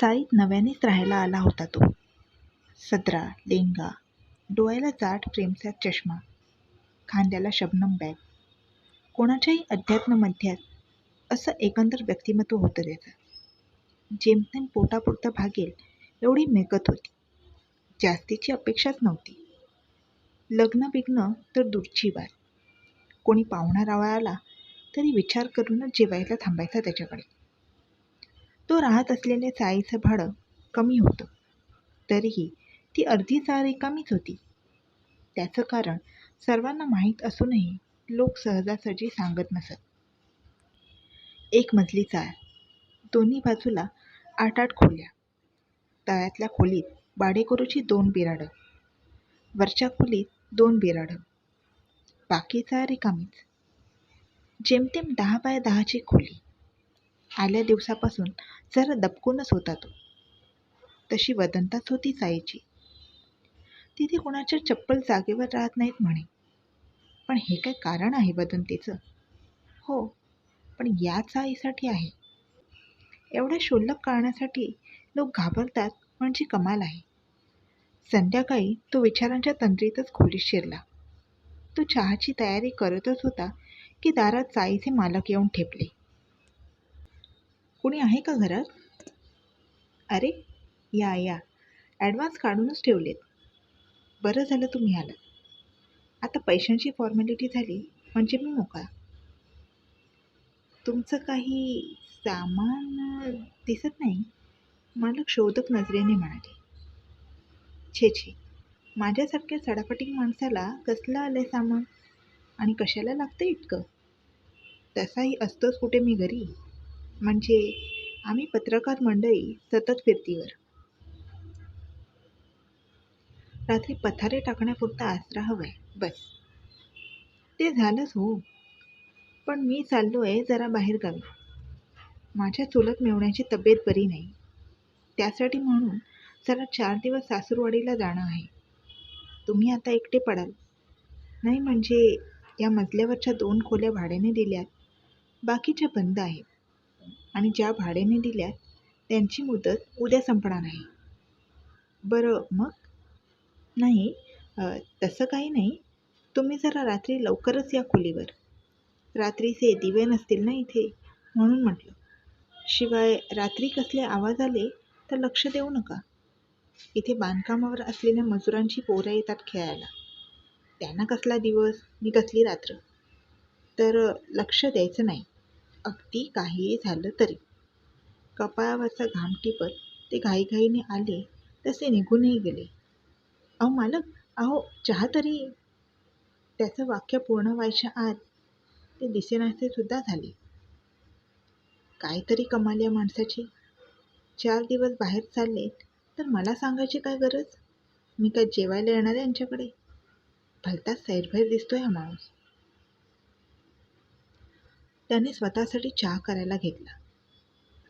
चाळीत नव्यानेच राहायला आला होता तो. सदरा, लेंगा, डोळ्याला जाड फ्रेमचा चष्मा, खांद्याला शबनम बॅग. कोणाच्याही अध्यात्ममध्यात असं एकंदर व्यक्तिमत्व होतं त्याचं. जेमतेम पोटापुरतं भागेल एवढी मिळकत होती. जास्तीची अपेक्षाच नव्हती. लग्न बिग्न तर दूरची बात. कोणी पाहुणा रावळा आला तरी विचार करूनच जेवायला थांबायचा त्याच्याकडे. तो राहत असलेल्या चाळीचं भाडं कमी होतं, तरीही ती अर्धी चाळ रिकामीच होती. त्याचं कारण सर्वांना माहीत असूनही लोक सहजासहजी सांगत नसत. एक मजली चाळ, दोन्ही बाजूला 8-8 खोल्या. तळ्यातल्या खोलीत भाडेकरूची 2 बिराडं, वरच्या खोलीत 2 बिराडं, बाकी चाळ रिकामीच. जेमतेम 10 बाय 10ची खोली. आल्या दिवसापासून जरा दबकूनच होता तो. तशी वदंताच होती चाळीची. तिथे कोणाच्या चप्पल जागेवर राहत नाहीत म्हणे. पण हे काय कारण आहे वदंतीचं? हो, पण या चाळीसाठी आहे. एवढ्या क्षुल्लक कारणासाठी लोक घाबरतात म्हणजे कमाल आहे. संध्याकाळी तो विचारांच्या तंद्रीतच खोलीत शिरला. तो चहाची तयारी करतच होता की दारात चाळीचे मालक येऊन ठेपले. कुणी आहे का घरात? अरे या या, ॲडव्हान्स काढूनच ठेवलेत. बरं झालं तुम्ही आलात. आता पैशांची फॉर्मॅलिटी झाली म्हणजे मी मोकळा. तुमचं काही सामान दिसत नाही, मालक शोधक नजरेने म्हणाले. छे छे, माझ्यासारख्या सडापटीक माणसाला कसलं आलंय सामान आणि कशाला लागतं इतकं? तसाही असतोच कुठे मी घरी. म्हणजे आम्ही पत्रकार मंडळी सतत फिरतीवर. रात्री पथारे टाकण्यापुरता आसरा हवाय बस. ते झालंच हो, पण मी चाललोय जरा बाहेरगावी. माझ्या चुलत मेवण्याची तब्येत बरी नाही, त्यासाठी म्हणून जरा 4 दिवस सासूरवाडीला जाणं आहे. तुम्ही आता एकटे पडाल. नाही म्हणजे या मजल्यावरच्या 2 खोल्या भाड्याने दिल्यात, बाकीच्या बंद आहेत. आणि ज्या भाड्याने दिल्यात त्यांची मुदत उद्या संपणार आहे. बरं मग? नाही, तसं काही नाही. तुम्ही जरा रात्री लवकरच या खोलीवर. रात्रीचे दिवे नसतील ना इथे, म्हणून म्हटलं. शिवाय रात्री कसले आवाज आले तर लक्ष देऊ नका. इथे बांधकामावर असलेल्या मजुरांची पोरं येतात खेळायला. त्यांना कसला दिवस नि कसली रात्र. तर लक्ष द्यायचं नाही, अगदी काहीही झालं तरी. कपाळावरचा घाम टिपत ते घाईघाईने आले तसे निघूनही गेले. अहो मालक, अहो चहा तरी. त्याचं वाक्य पूर्ण व्हायच्या आत ते दिसेनासे सुद्धा झाले. काहीतरी कमाल या माणसाची. 4 दिवस बाहेर चाललेत तर मला सांगायची काय गरज? मी काय जेवायला येणार आहे यांच्याकडे? भलताच सैरभैर दिसतोय हा माणूस. त्याने स्वतःसाठी चहा करायला घेतला.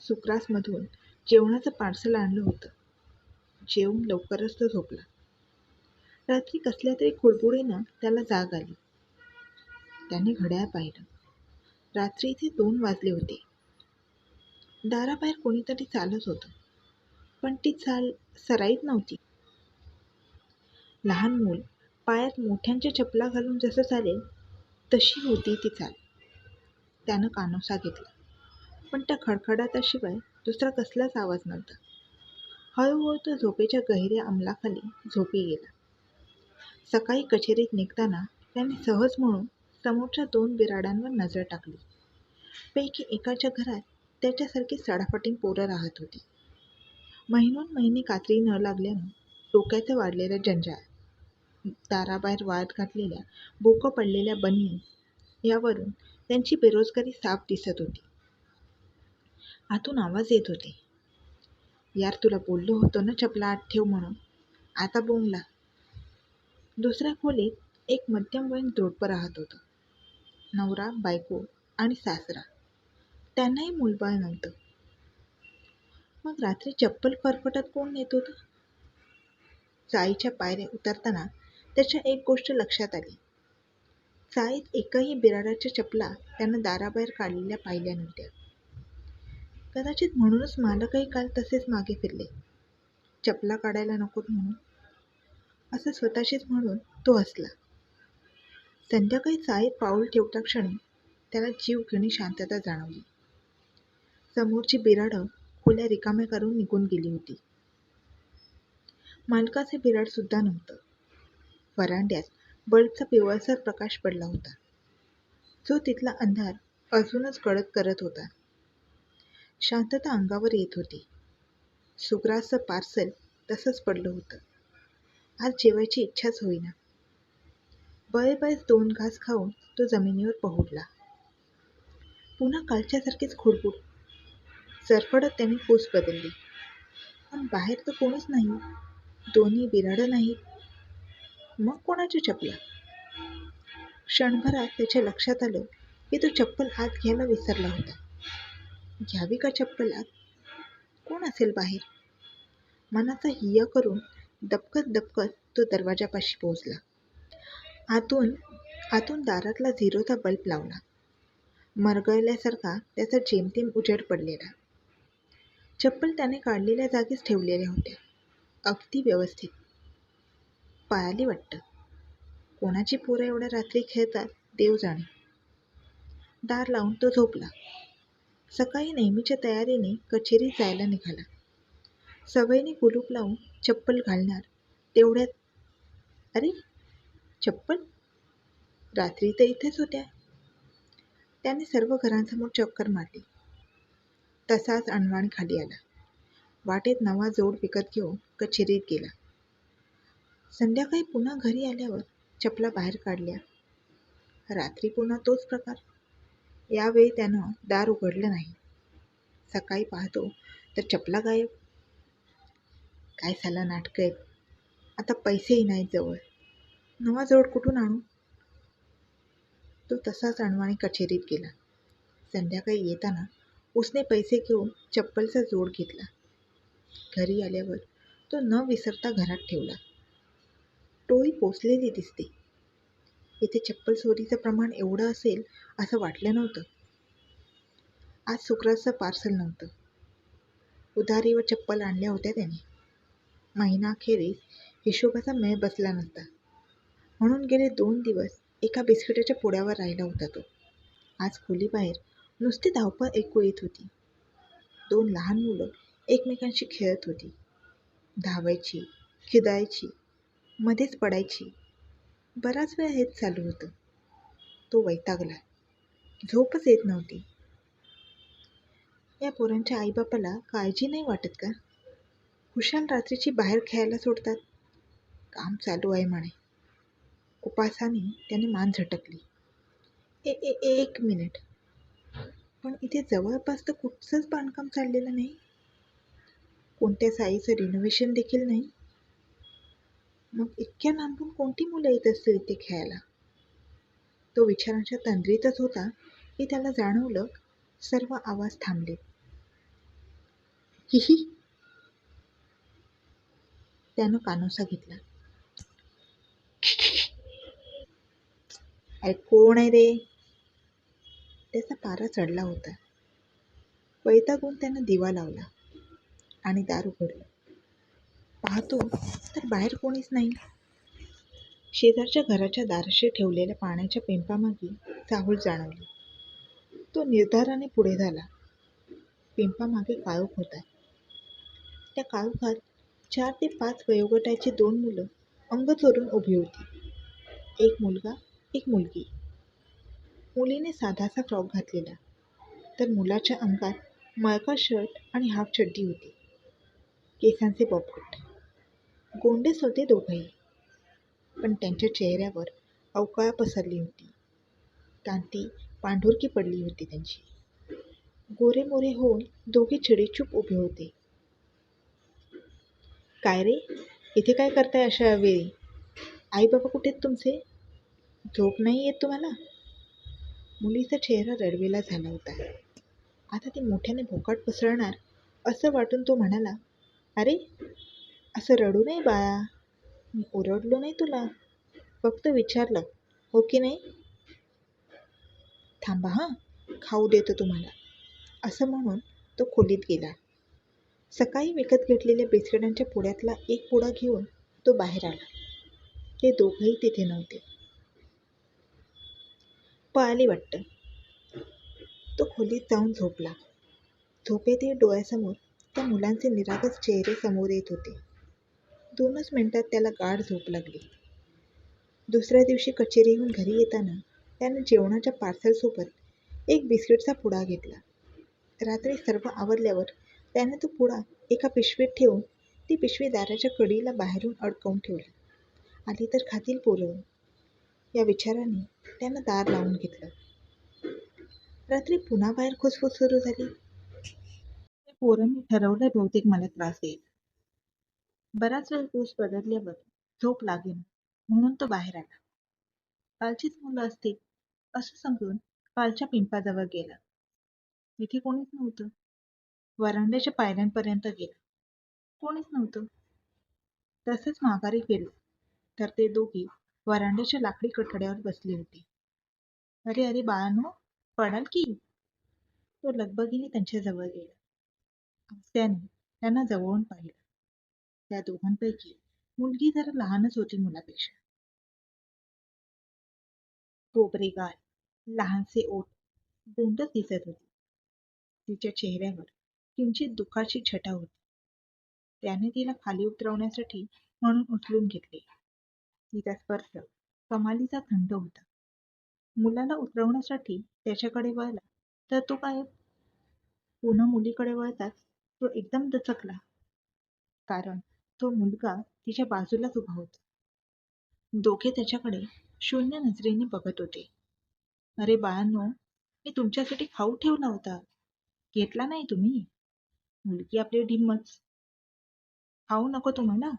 सुक्रासमधून जेवणाचं पार्सल आणलं होतं. जेवून लवकरच तो झोपला. रात्री कसल्या तरी कुडबुडीनं त्याला जाग आली. त्याने घड्याळ पाहिलं. रात्रीचे 2 वाजले होते. दाराबाहेर कोणीतरी चालत होतं, पण ती चाल सराईत नव्हती. लहान मूल पायात मोठ्यांच्या चपला घालून जसं चालेल तशी होती ती चाल. त्यानं कानोसा घेतला, पण त्या खडखडाटाशिवाय दुसरा कसलाच आवाज नव्हता. हळूहळू तो झोपेच्या गहिऱ्या अंमलाखाली झोपी गेला. सकाळी कचेरीत निघताना त्याने सहज म्हणून समोरच्या 2 बिराडांवर नजर टाकली. पैकी एकाच्या घरात त्याच्यासारखी सडाफटीन पोरं राहत होती. महिने कात्री न लागल्यानं डोक्याचं वाढलेलं जंजाळ, दाराबाहेर वाळत घातलेल्या बोकं पडलेल्या बनियन यावरून त्यांची बेरोजगारी साफ दिसत होती. आतून आवाज येत होते. यार तुला बोललो होतो ना चपला आत ठेव म्हणून, आता बोंबला. दुसऱ्या खोलीत एक मध्यमवयीन जोडपं राहत होतं. नवरा, बायको आणि सासरा. त्यांनाही मूलबाळ नव्हतं. मग रात्री चप्पल फरफटत कोण नेत होतं? चाळीच्या पायऱ्या उतरताना त्याच्या एक गोष्ट लक्षात आली. चाळीत एकही बिराडाच्या चपला त्यानं दाराबाहेर काढलेल्या पाहिल्या नव्हत्या. कदाचित म्हणूनच मालकही काल तसेच मागे फिरले. चपला काढायला नकोत म्हणून, असं स्वतःशीच म्हणून तो हसला. संध्याकाळी चाळीत पाऊल ठेवता क्षणी त्याला जीवघेणी शांतता जाणवली. समोरची बिराडं खोल्या रिकाम्या करून निघून गेली होती. मालकाचे बिराड सुद्धा नव्हतं. व्हरांड्यात बल्बचा पिवळसर प्रकाश पडला होता, जो तिथला अंधार अजूनच गडद करत होता. शांतता अंगावर येत होती. सुग्रासचं पार्सल तसंच पडलं होतं. आज जेवायची इच्छाच होईना. बळेबळेच 2 घास खाऊन तो जमिनीवर पहुडला. पुन्हा कालच्यासारखीच खुडबुड. सरफडत त्याने फूस बदलली. पण बाहेर तर कोणीच नाही. दोन्ही बिराडं नाहीत. मग कोणाच्या चपला? क्षणभरात त्याच्या लक्षात आलं की तो चप्पल आत घ्यायला विसरला होता. घ्यावी का चप्पल आत? कोण असेल बाहेर? मनाचा हिय्या करून दबकत दबकत तो दरवाजापाशी पोहोचला. आतून दारातला झिरोचा बल्ब लावला. मरगळल्यासारखा त्याचा जेमतेम उजेड पडलेला. चप्पल त्याने काढलेल्या जागीच ठेवलेल्या होत्या, अगदी व्यवस्थित. पळाली वाटतं. कोणाची पोरं एवढ्या रात्री खेळतात देव जाणे. दार लावून तो झोपला. सकाळी नेहमीच्या तयारीने कचेरीत जायला निघाला. सवयीने कुलूप लावून चप्पल घालणार तेवढ्यात, अरे चप्पल रात्री तर इथेच होत्या. त्याने सर्व घरांसमोर चक्कर मारली. तसाच अनवाणी खाली आला. वाटेत नवा जोड विकत घेऊन कचेरीत गेला. संध्याकाळी पुन्हा घरी आल्यावर चपला बाहेर काढल्या. रात्री पुन्हा तोच प्रकार. यावेळी त्यानं दार उघडलं नाही. सकाळी पाहतो तर चपला गायब. काय साला नाटकं आहेत. आता पैसेही नाहीत जवळ. नवा जोड कुठून आणू? तो तसाच अनवाणी कचेरीत गेला. संध्याकाळी येताना उसने पैसे घेऊन चप्पलचा जोड घेतला. घरी आल्यावर तो न विसरता घरात ठेवला. टोळी पोचलेली दिसते. इथे चप्पल चोरीचं प्रमाण एवढं असेल असं वाटलं नव्हतं. आज सुग्रासचं पार्सल नव्हतं. उधारीवर चप्पल आणल्या होत्या त्याने. महिनाअखेरीस हिशोबाचा मेळ बसला नसता म्हणून गेले 2 दिवस एका बिस्किटाच्या पुड्यावर राहिला होता तो. आज खोलीबाहेर नुसती धावपळ ऐकू येत होती. 2 लहान मुलं एकमेकांशी खेळत होती. धावायची, खिदळायची, मध्येच पडायची. बराच वेळ हेच चालू होतं. तो वैतागला. झोपच येत नव्हती. या पोरांच्या आईबापाला काळजी नाही वाटत का? खुशाल रात्रीची बाहेर खेळायला सोडतात. काम चालू आहे म्हणे. उपासाने त्याने मान झटकली. एक मिनिट. पण इथे जवळपास तर कुठचंच बांधकाम चाललेलं नाही. कोणत्या साईचं रिनोव्हेशन देखील नाही. मग इतक्या लांबून कोणती मुलं येत असतील इथे खेळायला? तो विचारांच्या तंद्रीतच होता की त्याला जाणवलं सर्व आवाज थांबले. हिही. त्यानं कानोसा घेतला. अरे कोण आहे रे? त्याचा पारा चढला होता. वैतागून त्यानं दिवा लावला आणि दार उघडलं. पाहतो तर बाहेर कोणीच नाही. शेजारच्या घराच्या दाराशी ठेवलेल्या पाण्याच्या पिंपामागे चाहूल जाणवली. तो निर्धाराने पुढे झाला. पिंपामागे काळोख होता. त्या काळोखात 4 ते 5 वयोगटाची 2 मुलं अंग चोरून उभी होती. एक मुलगा, एक मुलगी. मुलीने साधासा फ्रॉक घातलेला, तर मुलाच्या अंगात मळका शर्ट आणि हाफ चड्डी होती. केसांचे बॉबकट. गोंडेच होते दोघंही, पण त्यांच्या चेहऱ्यावर अवकाळा पसरली होती. कांती पांढुरकी पडली होती त्यांची. गोरेमोरे होऊन दोघे चिडीचूप उभे होते. काय रे, इथे काय करताय अशा वेळी? आई बाबा कुठे आहेत तुमचे? झोप नाही येत तुम्हाला? मुलीचा चेहरा रडवेला झाला होता. आता ती मोठ्याने भोकाट पसरणार असं वाटून तो म्हणाला, अरे असं रडू नये बाळा. मी ओरडलो नाही तुला. फक्त विचारलं, हो की नाही? थांबा हां, खाऊ देतो तुम्हाला. असं म्हणून तो खोलीत गेला. सकाळी विकत घेतलेल्या बिस्किटांच्या पुड्यातला एक पुडा घेऊन तो बाहेर आला. ते दोघंही तिथे नव्हते. पळाली वाटतं. तो खोलीत जाऊन झोपला. झोपेतही डोळ्यासमोर त्या मुलांचे निरागस चेहरे समोर येत होते. 2च मिनिटात त्याला गाढ झोप लागली. दुसऱ्या दिवशी कचेरीहून घरी येताना त्यानं जेवणाच्या पार्सलसोबत एक बिस्किटचा पुडा घेतला. रात्री सर्व आवरल्यावर त्याने तो पुडा एका पिशवीत ठेवून ती पिशवी दाराच्या कडीला बाहेरून अडकवून ठेवली. आली तर खातील पोरं, या विचाराने त्यानं दार लावून घेतलं. रात्री पुन्हा बाहेर खुसफुस सुरू झाली. पोरांनी ठरवलं बहुतेक मला त्रास देईल. बराच वेळ पूस बदलल्यावर झोप लागेल म्हणून तो बाहेर आला. कालचीच मुलं असतील असं समजून कालच्या पिंपाजवळ गेला. तिथे कोणीच नव्हतं. वरांड्याच्या पायऱ्यांपर्यंत गेला. कोणीच नव्हतं. तसंच माघारी गेलो तर ते दोघे वरांड्याच्या लाकडी कठड्यावर बसले होते. अरे अरे बाळांनो, पडाल की. तो लगबगीने त्यांच्या जवळ गेला. त्याने त्यांना जवळून पाहिलं. त्या दोघांपैकी मुलगी जरा लहानच होती मुलापेक्षा. कोपरे गाल, लहानसे ओठ, गोंडच दिसत होती. तिच्या चेहऱ्यावर किंचित दुःखाची छटा होती. त्याने तिला खाली उतरवण्यासाठी म्हणून उचलून घेतले. तिचा स्पर्श कमालीचा थंड होता. मुलाला उतरवण्यासाठी त्याच्याकडे वळला तर तो गायब. पुन्हा मुलीकडे वळताच तो एकदम दचकला, कारण तो मुलगा तिच्या बाजूलाच उभा होता. दोघे त्याच्याकडे शून्य नजरेने बघत होते. अरे बाळांनो, मी तुमच्यासाठी खाऊ ठेवला होता, घेतला नाही तुम्ही? मुलगी आपली ढिम्मच. खाऊ नको तुम्हाला?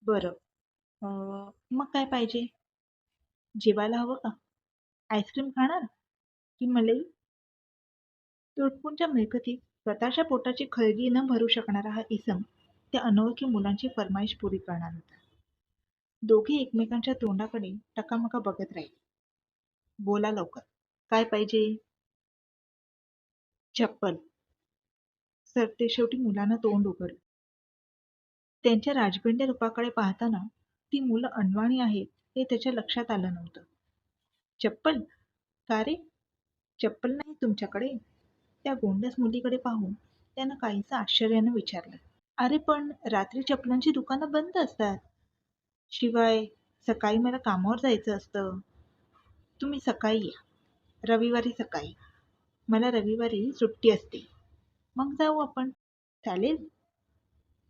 बरं, मग काय पाहिजे? जेवायला हवं का? आईस्क्रीम खाणार की मलाई? तुटपुंच्या मिळकतीत स्वतःच्या पोटाची खळगी न भरू शकणारा हा इसम त्या अनोळखी मुलांची फरमाईश पुरी करणार होता. दोघे एकमेकांच्या तोंडाकडे टकामका बघत राहिले. बोला लवकर, काय पाहिजे? चप्पल. सरते शेवटी मुलानं तोंड उघडलं. त्यांच्या राजबिंड्या रूपाकडे पाहताना ती मुलं अनवाणी आहेत हे त्याच्या लक्षात आलं नव्हतं. चप्पल? का रे? चप्पल नाही तुमच्याकडे? त्या गोंडस मुलीकडे पाहून त्यानं काहीसं आश्चर्यानं विचारलं. अरे पण रात्री चपलांची दुकानं बंद असतात. शिवाय सकाळी मला कामावर जायचं असतं. तुम्ही सकाळी या, रविवारी सकाळी. मला रविवारी सुट्टी असते. मग जाऊ आपण. चालेल?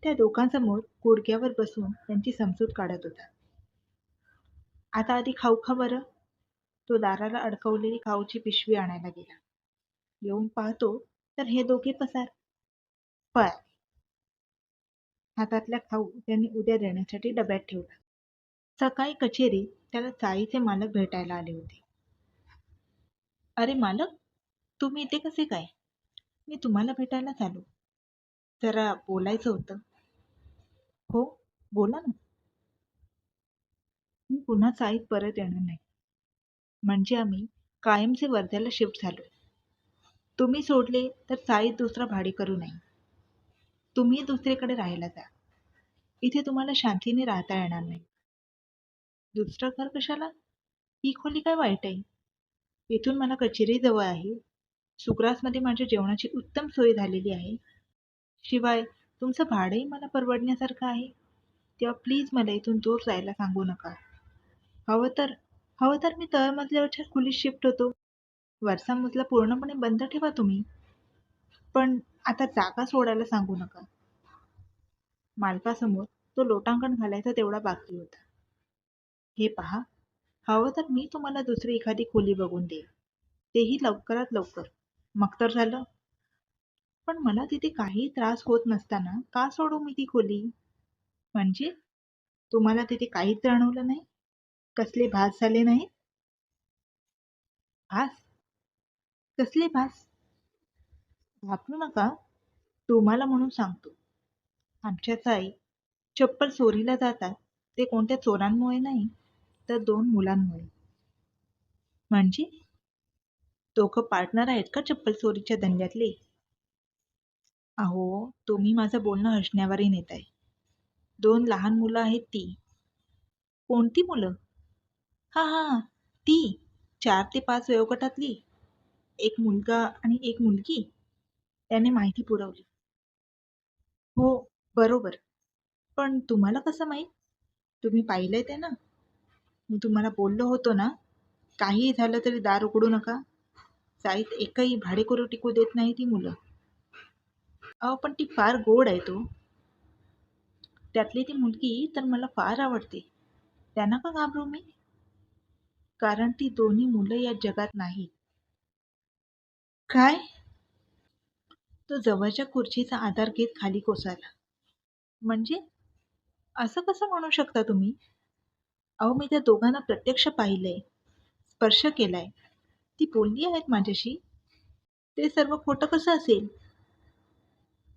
त्या दोघांसमोर गुडघ्यावर बसून त्यांची समजूत काढत होता. आता आधी खाऊ खा बरं. तो दाराला अडकवलेली खाऊची पिशवी आणायला गेला. येऊन पाहतो तर हे दोघे पसार. पळ. हातातल्या खाऊ त्यांनी उद्या देण्यासाठी डब्यात ठेवला. सकाळी कचेरीत त्याला चाळीचे मालक भेटायला आले होते. अरे मालक, तुम्ही इथे कसे काय? मी तुम्हाला भेटायलाच आलो. जरा बोलायचं होतं. हो, बोला ना. मी पुन्हा चाळीत परत येणार नाही. म्हणजे आम्ही कायमचे वर्ध्याला शिफ्ट झालो. तुम्ही सोडले तर चाळीत दुसरा भाडे करू नये. तुम्ही दुसरीकडे राहायला जा. इथे तुम्हाला शांतीने राहता येणार नाही. दुसरं घर कशाला? ही खोली काय वाईट आहे? इथून मला कचेरी जवळ आहे. सुग्रासमध्ये माझ्या जेवणाची उत्तम सोय झालेली आहे. शिवाय तुमचं भाडंही मला परवडण्यासारखं आहे. तेव्हा प्लीज मला इथून दूर जायला सांगू नका. हवं तर हवं तर मी तळमजल्यावरच्या खोलीत शिफ्ट होतो. वरचा मजला पूर्णपणे बंद ठेवा तुम्ही. पण आता जागा सोडायला सांगू नका. मालकासमोर तो लोटांगण घालायचा तेवढा बाकी होता. हे पहा, हवं तर मी तुम्हाला दुसरी एखादी खोली बघून देईन. तेही लवकरात लवकर. मग तर झालं. पण मला तिथे काही त्रास होत नसताना का सोडू मी ती खोली? म्हणजे तुम्हाला तिथे काहीच जाणवलं नाही? कसले भास झाले नाही? भास? कसले भास? घाबरू नका. तुम्हाला म्हणून सांगतो. आमच्याच आई चप्पल चोरीला जातात ते कोणत्या चोरांमुळे नाही, तर 2 मुलांमुळे. म्हणजे दोघं पार्टनर आहेत का चप्पल चोरीच्या धंद्यातले? अहो, तुम्ही माझं बोलणं हसण्यावरही नेताय. 2 लहान मुलं आहेत ती. कोणती मुलं? हां, हां, हां. ती 4 ते 5 वयोगटातली. एक मुलगा आणि एक मुलगी. त्याने माहिती पुरवली. हो, बरोबर. पण तुम्हाला कसं माहीत? तुम्ही पाहिलंय ते ना? मी तुम्हाला बोललो होतो ना, काहीही झालं तरी दार उघडू नका. चाळीत एकही भाडेकरू टिकू देत नाही ती मुलं. अहो, पण ती फार गोड आहेत ओ. त्यातली ती मुलगी तर मला फार आवडते. त्यांना का घाबरू मी? कारण ती दोन्ही मुलं या जगात नाहीत. काय? तो जवळच्या खुर्चीचा आधार घेत खाली कोसळला. म्हणजे? असं कसं म्हणू शकता तुम्ही? अहो, मी त्या दोघांना प्रत्यक्ष पाहिलंय, स्पर्श केलाय. ती बोलली आहेत माझ्याशी. ते सर्व खोटं कसं असेल?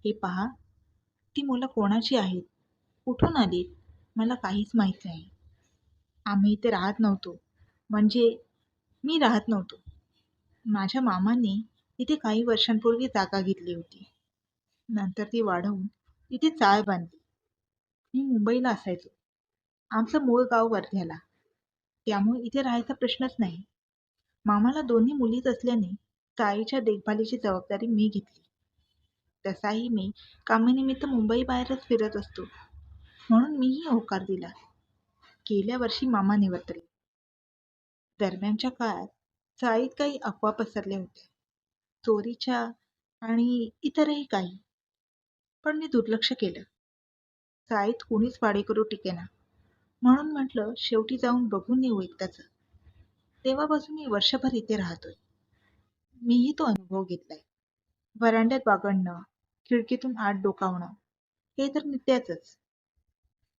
हे पहा, ती मुलं कोणाची आहेत, कुठून आलीत, मला काहीच माहीत नाही. आम्ही इथे राहत नव्हतो. म्हणजे मी राहत नव्हतो. माझ्या मामांनी इथे काही वर्षांपूर्वी जागा घेतली होती. नंतर ती वाढवून इथे चाळ बांधली. मी मुंबईला असायचो. आमचं मूळ गाव वर्ध्याला. त्यामुळे इथे राहायचा प्रश्नच नाही. मामाला दोन्ही मुलीच असल्याने चाळीच्या देखभालीची जबाबदारी मी घेतली. तसाही मी कामानिमित्त मुंबईबाहेरच फिरत असतो. म्हणून मीही होकार दिला. गेल्या वर्षी मामा निवर्तले. दरम्यानच्या काळात चाळीत काही अफवा पसरल्या होत्या. चोरीच्या आणि इतरही काही. पण मी दुर्लक्ष केलं. चाळीत कुणीच भाडेकरू टिकेना. म्हणून म्हटलं शेवटी जाऊन बघून येऊ एकदाच. तेव्हापासून मी वर्षभर इथे राहतोय. मीही तो अनुभव घेतलाय. व्हरांड्यात बागडणं, खिडकीतून आत डोकावणं हे तर नित्याचंच.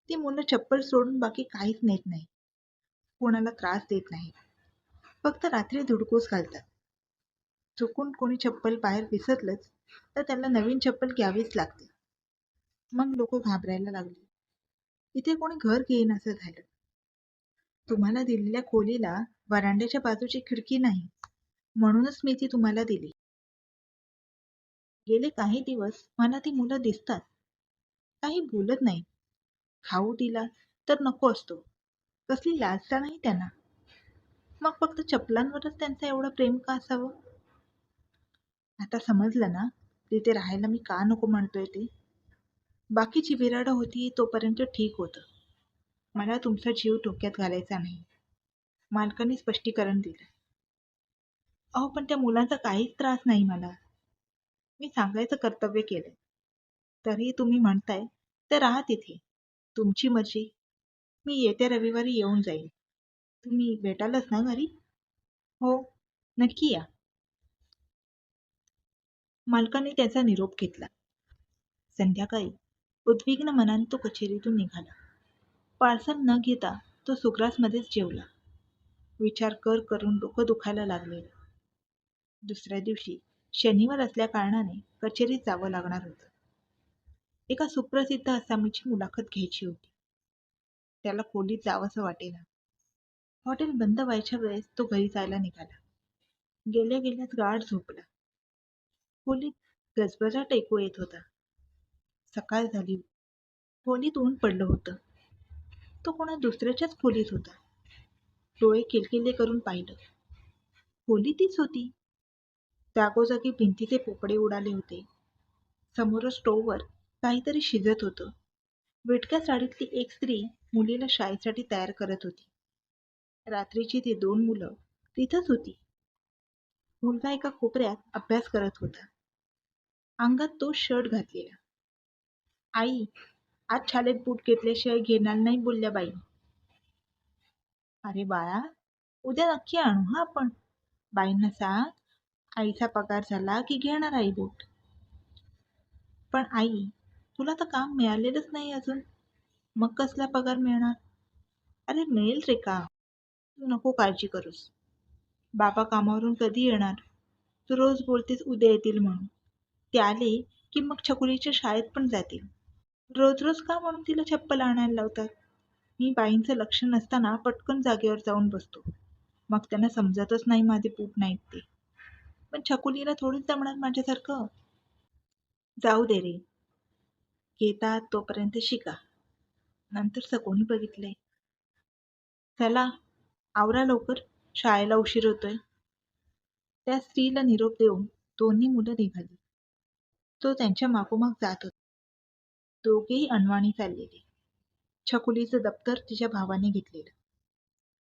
ती मुलं चप्पल सोडून बाकी काहीच नेत नाही. कोणाला त्रास देत नाही. फक्त रात्री धुडकूस घालतात. चुकून कोणी चप्पल बाहेर विसरलंच तर त्याला नवीन चप्पल घ्यावीच लागते. मग लोक घाबरायला लागली. इथे कोणी घर घेईनासं झालं. तुम्हाला दिलेल्या खोलीला व्हरांड्याच्या बाजूची खिडकी नाही. म्हणूनच मी ती तुम्हाला दिली. गेले काही दिवस मला ती मुलं दिसतात. काही बोलत नाही. खाऊ दिला तर नको असतो. कसली लाज तर नाही त्यांना. मग फक्त चपलांवरच त्यांचं एवढं प्रेम का असावं? आता समजलं ना तिथे राहायला मी का नको म्हणतोय ते. बाकीची बिराडं होती तोपर्यंत ठीक होतं. मला तुमचा जीव धोक्यात घालायचा नाही. मालकाने स्पष्टीकरण दिलं. अहो, पण त्या मुलांचा काहीच त्रास नाही मला. मी सांगायचं कर्तव्य केलंय. तरीही तुम्ही म्हणताय तर राहा तिथे. तुमची मर्जी. मी येत्या रविवारी येऊन जाईल. तुम्ही भेटालच ना घरी? हो, नक्की या. मालकाने त्याचा निरोप घेतला. संध्याकाळी उद्विग्न मनाने तो कचेरीतून निघाला. पार्सल न घेता तो सुग्रासमध्येच जेवला. विचार करून डोकं दुखायला लागलेलं. दुसऱ्या दिवशी शनिवार असल्या कारणाने कचेरीत जावं लागणार होतं. एका सुप्रसिद्ध आसामीची मुलाखत घ्यायची होती. त्याला खोलीत जावंसं वाटेना. हॉटेल बंद व्हायच्या वेळेस तो घरी जायला निघाला. गेल्या गेल्याच गाढ झोपला. खोलीत गजबजाट ऐकू येत होता. सकाळ झाली. खोलीत ऊन पडलं होतं. तो कोणा दुसऱ्याच्याच खोलीत होता. डोळे किलकिल्ले करून पाहिलं. खोली तीच होती. जागोजागी भिंतीचे पोपडे उडाले होते. समोरच स्टोव्हवर काहीतरी शिजत होतं. विटक्या साडीतली एक स्त्री मुलीला शाळेसाठी तयार करत होती. रात्रीची ती 2 मुलं तिथंच होती. मुलगा एका कोपऱ्यात अभ्यास करत होता. अंगात तोच शर्ट घातलेला. आई, आज शाळेत बूट घेतल्याशिवाय घेणार नाही बोलल्या बाई. अरे बाळा, उद्या नक्की आणू हा आपण. बाईंना सांग, आईचा पगार झाला की घेणार आई बूट. पण आई, तुला तर काम मिळालेलंच नाही अजून. मग कसला पगार मिळणार? अरे मिळेल रे का. तू नको काळजी करूस. बाबा कामावरून कधी येणार? तू रोज बोलतेस उद्या येतील म्हणून. ते आले की मग छकुलीच्या शाळेत पण जातील. रोज रोज का म्हणून तिला चप्पल आणायला लावतात? मी बाईंचं लक्ष नसताना पटकन जागेवर जाऊन बसतो. मग त्यांना समजतच नाही माझे बूट नाहीत ते. पण छकुलीला थोडीच जमणार माझ्यासारखं. जाऊ दे रे, घेतात तोपर्यंत शिका, नंतरचं कोणी बघितलंय. चला आवरा लवकर, शाळेला उशीर होतोय. त्या स्त्रीला निरोप देऊन दोन्ही मुलं निघाली. तो त्यांच्या मागोमाग जात होता. दोघेही अनवाणी चाललेले. छकुलीचं दप्तर तिच्या भावाने घेतलेलं.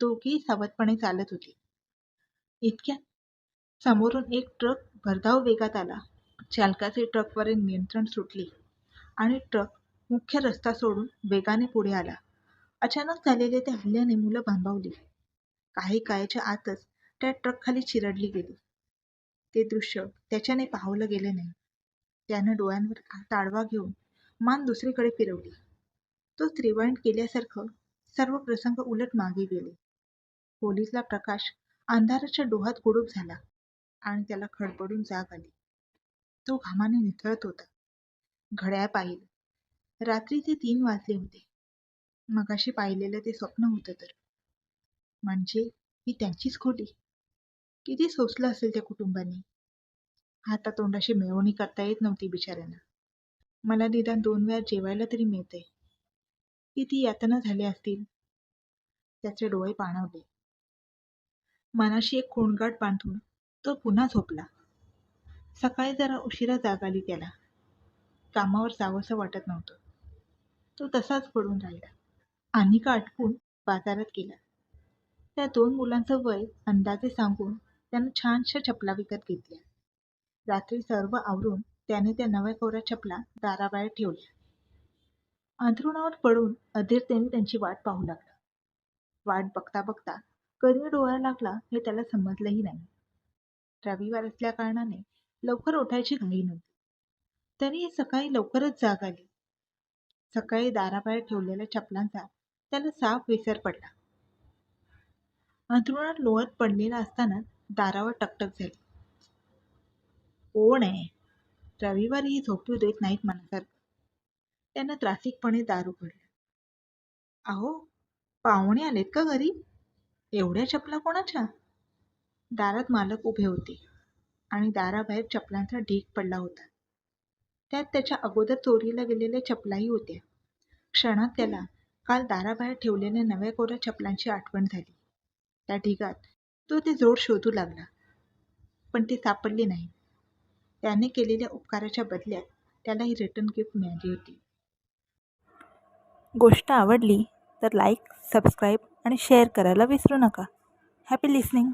दोघेही सावधपणे चालत होते. इतक्यात समोरून एक ट्रक भरधाव वेगात आला. चालकाचे ट्रकवर नियंत्रण सुटले आणि ट्रक मुख्य रस्ता सोडून वेगाने पुढे आला. अचानक झालेल्या त्या हल्ल्याने मुलं भांबावली. काही काळाच्या आतच त्या ट्रकखाली चिरडली गेली. ते दृश्य त्याच्याने पाहवलं गेले नाही. त्यानं डोळ्यांवर ताडवा घेऊन मान दुसरीकडे फिरवली. तो रिवाइंड केल्यासारखं सर्व प्रसंग उलट मागे गेले. पोलिसला प्रकाश अंधाराच्या डोहात गुडूप झाला आणि त्याला खडबडून जाग आली. तो घामाने निथळत होता. घड्याळ पाहिलं. रात्रीचे 3 वाजले होते. मगाशी पाहिलेलं ते स्वप्न होतं तर. म्हणजे ही त्यांचीच खोली. किती सोसलं असेल त्या कुटुंबांनी. हातातोंडाशी मिळवणी करता येत नव्हती बिचाऱ्यांना. मला निदान 2 वेळा जेवायला तरी मिळतंय. किती यातना झाल्या असतील. त्याचे डोळे पाणावले. मनाशी एक खोंगाट बांधून तो पुन्हा झोपला. सकाळी जरा उशिरा जाग आली त्याला. कामावर जावंसं वाटत नव्हतं. तो तसाच पडून राहिला. अनिका आटपून बाजारात गेला. त्या 2 मुलांचं वय अंदाजे सांगून त्यानं छानशा चपला विकत घेतल्या. रात्री सर्व आवरून त्याने त्या नव्या कोऱ्या चपला दाराबाहेर ठेवल्या. अंथरुणावर पडून अधीरतेने त्यांची वाट पाहू लागला. वाट बघता बघता कधी डोळा लागला हे त्याला समजलंही नाही. रविवार असल्या कारणाने लवकर उठायची घाई नव्हती. तरी सकाळी लवकरच जाग आली. सकाळी दाराबाहेर ठेवलेल्या चपलांचा त्याला साफ विसर पडला. अंथरुणात लोळत पडलेला असताना दारावर टकटक झाली. कोण आहे? रविवारीही झोपू देत नाहीत मनासारखं. त्यानं त्रासिकपणे दार उघडलं. अहो, पाहुणे आलेत का घरी? एवढ्या चपला कोणाच्या? दारात मालक उभे होते आणि दाराबाहेर चपलांचा ढीग पडला होता. त्यात त्याच्या अगोदर चोरीला गेलेल्या चपलाही होत्या. क्षणात त्याला काल दाराबाहेर ठेवलेल्या नव्या कोऱ्या चपलांची आठवण झाली. त्या ढिगात तो ते जोड शोधू लागला, पण ते सापडले नाही. त्याने केलेल्या उपकाराच्या बदल्यात त्याला ही रिटर्न गिफ्ट मिळाली होती. गोष्ट आवडली तर लाईक, सबस्क्राईब आणि शेअर करायला विसरू नका. Happy listening.